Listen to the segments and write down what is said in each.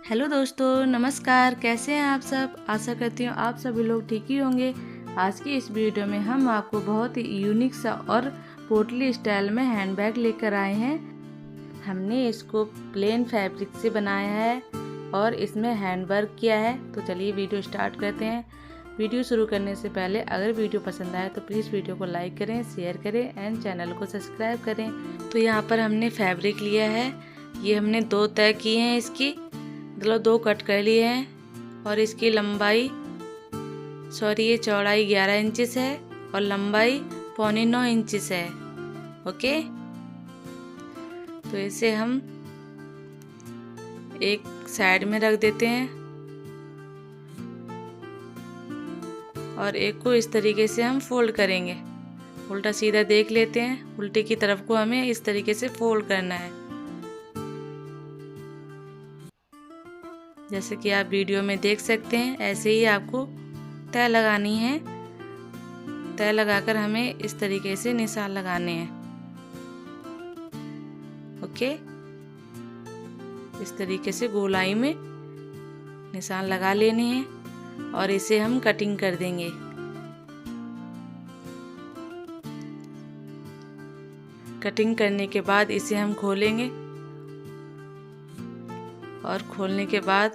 Hello दोस्तों, नमस्कार। कैसे हैं आप सब? आशा करती हूँ आप सभी लोग ठीक ही होंगे। आज की इस वीडियो में हम आपको बहुत ही यूनिक सा और पोटली स्टाइल में हैंडबैग लेकर आए हैं। हमने इसको प्लेन फैब्रिक से बनाया है और इसमें हैंड वर्क किया है। तो चलिए वीडियो स्टार्ट करते हैं। वीडियो शुरू करने से पहले अगर वीडियो पसंद आए तो प्लीज़ वीडियो को लाइक करें, शेयर करें एंड चैनल को सब्सक्राइब करें। तो यहाँ पर हमने फैब्रिक लिया है। ये हमने 2 तय किए हैं, इसकी मतलब 2 कट कर लिए हैं। और इसकी ये चौड़ाई 11 इंचेस है और लंबाई 8.25 इंचेस है। ओके, तो इसे हम एक साइड में रख देते हैं और एक को इस तरीके से हम फोल्ड करेंगे। उल्टा सीधा देख लेते हैं। उल्टे की तरफ को हमें इस तरीके से फोल्ड करना है, जैसे कि आप वीडियो में देख सकते हैं। ऐसे ही आपको तय लगानी है। तय लगाकर हमें इस तरीके से निशान लगाने हैं। ओके, इस तरीके से गोलाई में निशान लगा लेने हैं और इसे हम कटिंग कर देंगे। कटिंग करने के बाद इसे हम खोलेंगे और खोलने के बाद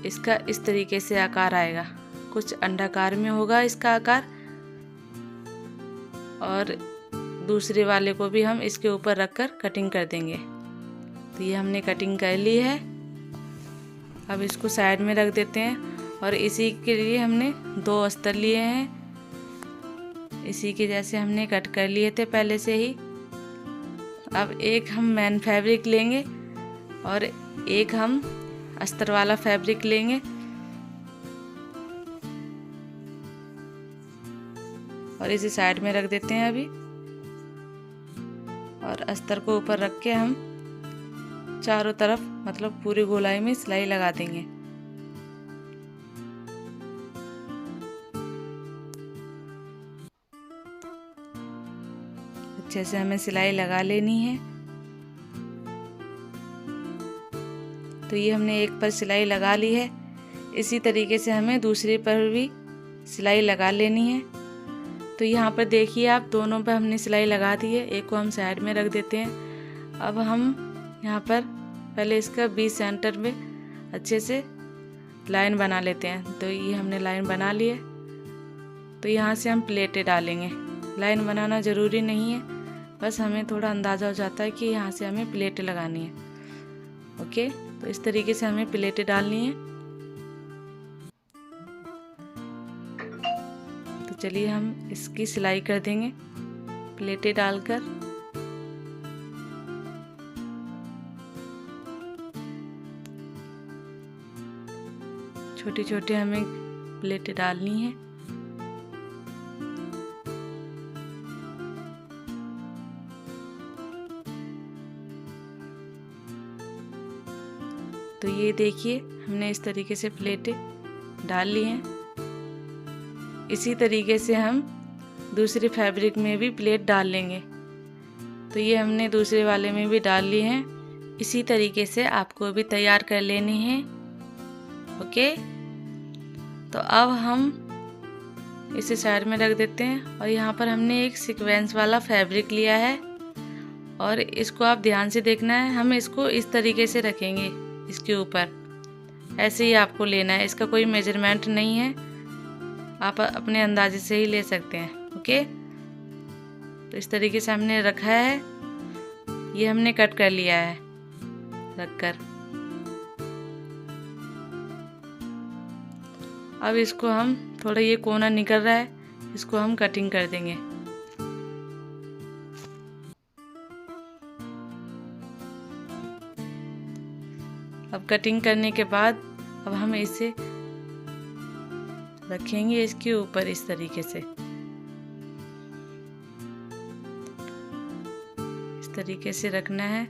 इसका इस तरीके से आकार आएगा। कुछ अंडाकार में होगा इसका आकार। और दूसरे वाले को भी हम इसके ऊपर रखकर कटिंग कर देंगे। तो ये हमने कटिंग कर ली है। अब इसको साइड में रख देते हैं और इसी के लिए हमने 2 अस्तर लिए हैं। इसी के जैसे हमने कट कर लिए थे पहले से ही। अब एक हम मेन फैब्रिक लेंगे और एक हम अस्तर वाला फैब्रिक लेंगे और इसे साइड में रख देते हैं अभी। और अस्तर को ऊपर रख के हम चारों तरफ मतलब पूरी गोलाई में सिलाई लगा देंगे। अच्छे से हमें सिलाई लगा लेनी है। तो ये हमने एक पर सिलाई लगा ली है। इसी तरीके से हमें दूसरे पर भी सिलाई लगा लेनी है। तो यहाँ पर देखिए आप, दोनों पर हमने सिलाई लगा दी है। एक को हम साइड में रख देते हैं। अब हम यहाँ पर पहले इसका बीच सेंटर में अच्छे से लाइन बना लेते हैं। तो ये हमने लाइन बना ली है। तो यहाँ से हम प्लेटें डालेंगे। लाइन बनाना ज़रूरी नहीं है, बस हमें थोड़ा अंदाज़ा हो जाता है कि यहाँ से हमें प्लेटें लगानी है। ओके, तो इस तरीके से हमें प्लेटें डालनी है। तो चलिए हम इसकी सिलाई कर देंगे प्लेटें डालकर। छोटी छोटी हमें प्लेटें डालनी है। तो ये देखिए हमने इस तरीके से प्लेटें डाल ली हैं। इसी तरीके से हम दूसरे फैब्रिक में भी प्लेट डाल लेंगे। तो ये हमने दूसरे वाले में भी डाल ली हैं। इसी तरीके से आपको भी तैयार कर लेनी है। ओके, तो अब हम इसे साइड में रख देते हैं और यहाँ पर हमने एक सीक्वेंस वाला फैब्रिक लिया है और इसको आप ध्यान से देखना है। हम इसको इस तरीके से रखेंगे इसके ऊपर। ऐसे ही आपको लेना है, इसका कोई मेजरमेंट नहीं है, आप अपने अंदाजे से ही ले सकते हैं। ओके, तो इस तरीके से हमने रखा है। ये हमने कट कर लिया है रखकर। अब इसको हम थोड़ा, ये कोना निकल रहा है, इसको हम कटिंग कर देंगे। अब कटिंग करने के बाद अब हम इसे रखेंगे इसके ऊपर इस तरीके से। इस तरीके से रखना है।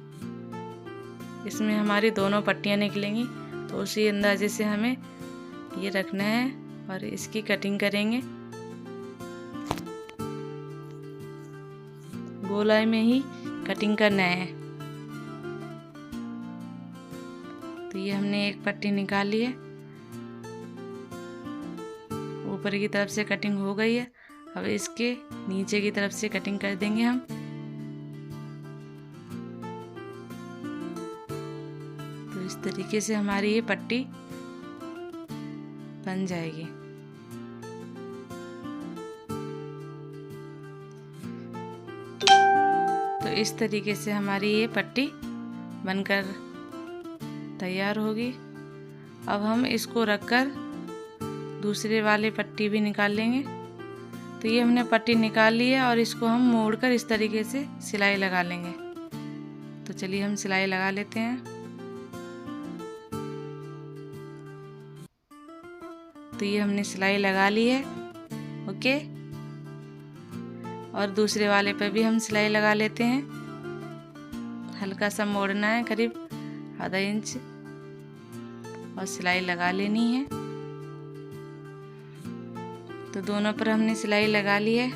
इसमें हमारी दोनों पट्टियां निकलेंगी, तो उसी अंदाजे से हमें ये रखना है और इसकी कटिंग करेंगे। गोलाई में ही कटिंग करना है। तो ये हमने एक पट्टी निकाली है, ऊपर की तरफ से कटिंग हो गई है। अब इसके नीचे की तरफ से कटिंग कर देंगे हम। तो इस तरीके से हमारी ये पट्टी बन जाएगी। तो इस तरीके से हमारी ये पट्टी बनकर तैयार होगी। अब हम इसको रखकर दूसरे वाले पट्टी भी निकाल लेंगे। तो ये हमने पट्टी निकाल ली है और इसको हम मोड़कर इस तरीके से सिलाई लगा लेंगे। तो चलिए हम सिलाई लगा लेते हैं। तो ये हमने सिलाई लगा ली है। ओके, और दूसरे वाले पे भी हम सिलाई लगा लेते हैं। हल्का सा मोड़ना है, करीब आधा इंच, और सिलाई लगा लेनी है। तो दोनों पर हमने सिलाई लगा ली है।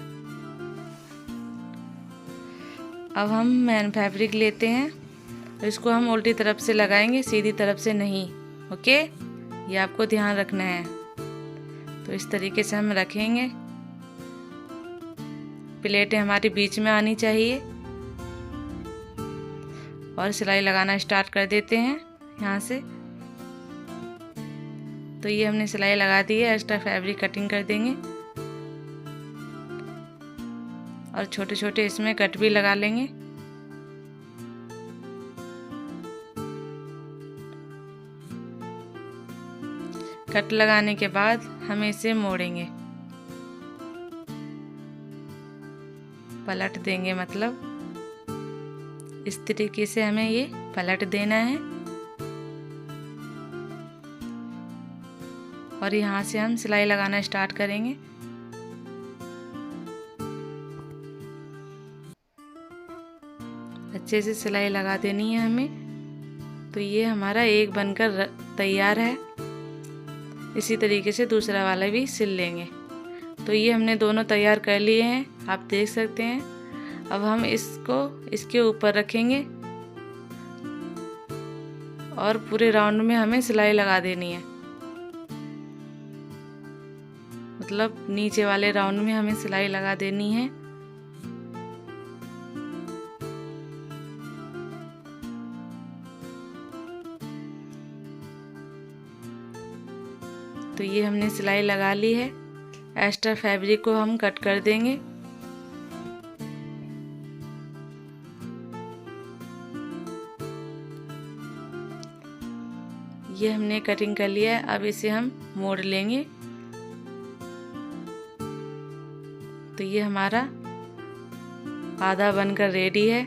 अब हम मेन फैब्रिक लेते हैं, तो इसको हम उल्टी तरफ से लगाएंगे, सीधी तरफ से नहीं। ओके, ये आपको ध्यान रखना है। तो इस तरीके से हम रखेंगे। प्लेटें हमारी बीच में आनी चाहिए, और सिलाई लगाना स्टार्ट कर देते हैं यहाँ से। तो ये हमने सिलाई लगा दी है। एक्स्ट्रा फैब्रिक कटिंग कर देंगे और छोटे छोटे इसमें कट भी लगा लेंगे। कट लगाने के बाद हम इसे मोड़ेंगे, पलट देंगे, मतलब इस तरीके से हमें ये पलट देना है। और यहाँ से हम सिलाई लगाना स्टार्ट करेंगे। अच्छे से सिलाई लगा देनी है हमें। तो ये हमारा एक बनकर तैयार है। इसी तरीके से दूसरा वाला भी सिल लेंगे। तो ये हमने दोनों तैयार कर लिए हैं, आप देख सकते हैं। अब हम इसको इसके ऊपर रखेंगे और पूरे राउंड में हमें सिलाई लगा देनी है। मतलब नीचे वाले राउंड में हमें सिलाई लगा देनी है। तो ये हमने सिलाई लगा ली है। एक्स्ट्रा फैब्रिक को हम कट कर देंगे। ये हमने कटिंग कर लिया है। अब इसे हम मोड़ लेंगे। तो ये हमारा आधा बनकर रेडी है।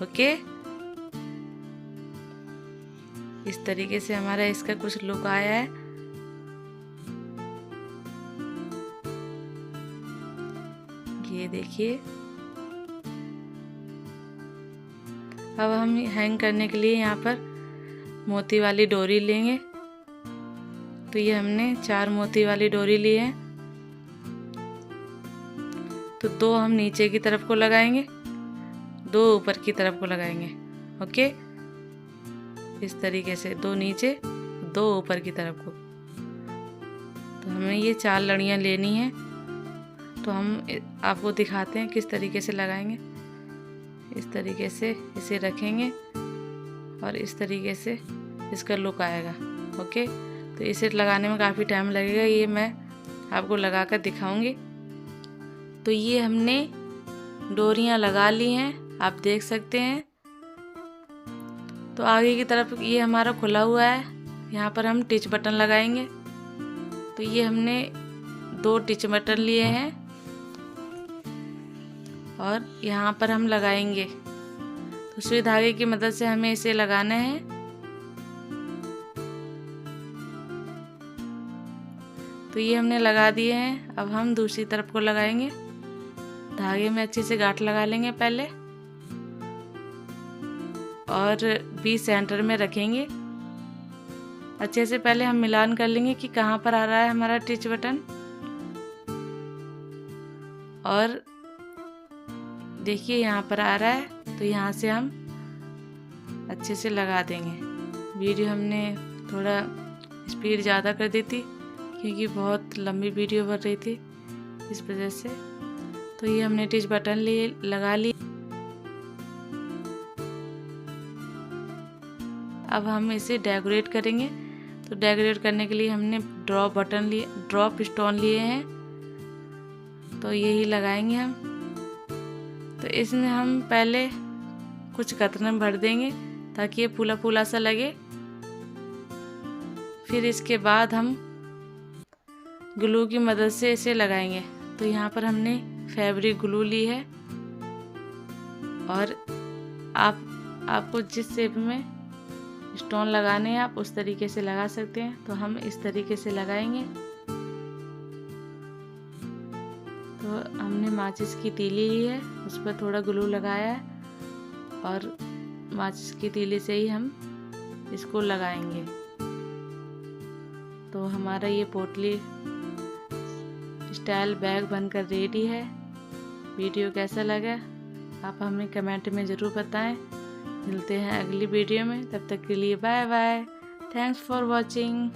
ओके, इस तरीके से हमारा इसका कुछ लुक आया है। ये देखिए। अब हम हैंग करने के लिए यहाँ पर मोती वाली डोरी लेंगे। तो ये हमने 4 मोती वाली डोरी ली है। तो 2 हम नीचे की तरफ को लगाएंगे, 2 ऊपर की तरफ को लगाएंगे। ओके, इस तरीके से 2 नीचे 2 ऊपर की तरफ को। तो हमें ये 4 लड़ियाँ लेनी है। तो हम आपको दिखाते हैं किस तरीके से लगाएंगे। इस तरीके से इसे रखेंगे और इस तरीके से इसका लुक आएगा। ओके, तो इसे लगाने में काफ़ी टाइम लगेगा, ये मैं आपको लगा कर दिखाऊंगी। तो ये हमने डोरियां लगा ली हैं, आप देख सकते हैं। तो आगे की तरफ ये हमारा खुला हुआ है, यहाँ पर हम टिच बटन लगाएंगे। तो ये हमने 2 टिच बटन लिए हैं और यहाँ पर हम लगाएंगे। तो सुई धागे की मदद से हमें इसे लगाना है। तो ये हमने लगा दिए हैं। अब हम दूसरी तरफ को लगाएंगे। धागे में अच्छे से गांठ लगा लेंगे पहले और बीच सेंटर में रखेंगे। अच्छे से पहले हम मिलान कर लेंगे कि कहाँ पर आ रहा है हमारा टिच बटन। और देखिए यहाँ पर आ रहा है, तो यहाँ से हम अच्छे से लगा देंगे। वीडियो हमने थोड़ा स्पीड ज़्यादा कर दी थी क्योंकि बहुत लंबी वीडियो बन रही थी, इस वजह से। तो ये हमने टिच बटन लगा ली। अब हम इसे डेकोरेट करेंगे। तो डेकोरेट करने के लिए हमने ड्रॉप स्टोन लिए हैं, तो यही लगाएंगे हम। तो इसमें हम पहले कुछ कतरन भर देंगे ताकि ये फूला फूला सा लगे। फिर इसके बाद हम ग्लू की मदद से इसे लगाएंगे। तो यहाँ पर हमने फैब्रिक ग्लू ली है और आपको जिस शेप में स्टोन लगाने हैं आप उस तरीके से लगा सकते हैं। तो हम इस तरीके से लगाएंगे। तो हमने माचिस की तीली ली है, उस पर थोड़ा ग्लू लगाया है और माचिस की तीली से ही हम इसको लगाएंगे। तो हमारा ये पोटली स्टाइल बैग बनकर रेडी है। वीडियो कैसा लगा आप हमें कमेंट में ज़रूर बताएं। मिलते हैं अगली वीडियो में, तब तक के लिए bye bye. Thanks for watching.